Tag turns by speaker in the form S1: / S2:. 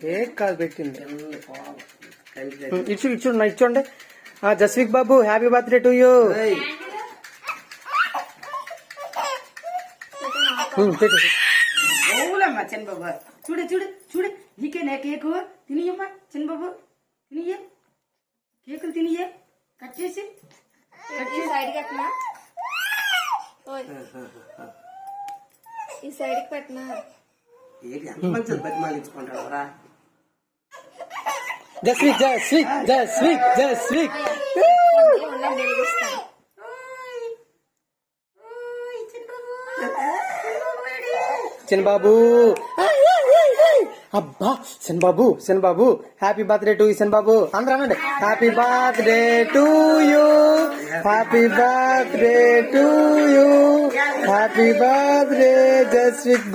S1: Cake కాదు పెట్టింది. ఇచ్చోండి. జస్విక్ బాబు happy birthday to you.
S2: చిన్నబాబు చూడు చూడు చూడు, నీకేనా కేకు? తినియమ్మా చిన్నబాబు, తినియే కేకులు, తినియే కట్ చేసి
S3: సైడ్కి పెట్టినా, ఈ సైడ్కి పెట్టినా.
S2: మంచిది బతిమాలించుకుంటాడు రా.
S1: జస్విక్ జస్విక్ జస్విక్ జస్విక్ చిన్నబాబు. అబ్బా చిన్నబాబు, చిన్నబాబు హ్యాపీ బర్త్డే టు యూ. చిన్నబాబు అందరూ అనండి happy birthday to you, happy birthday to you, happy birthday జస్విక్.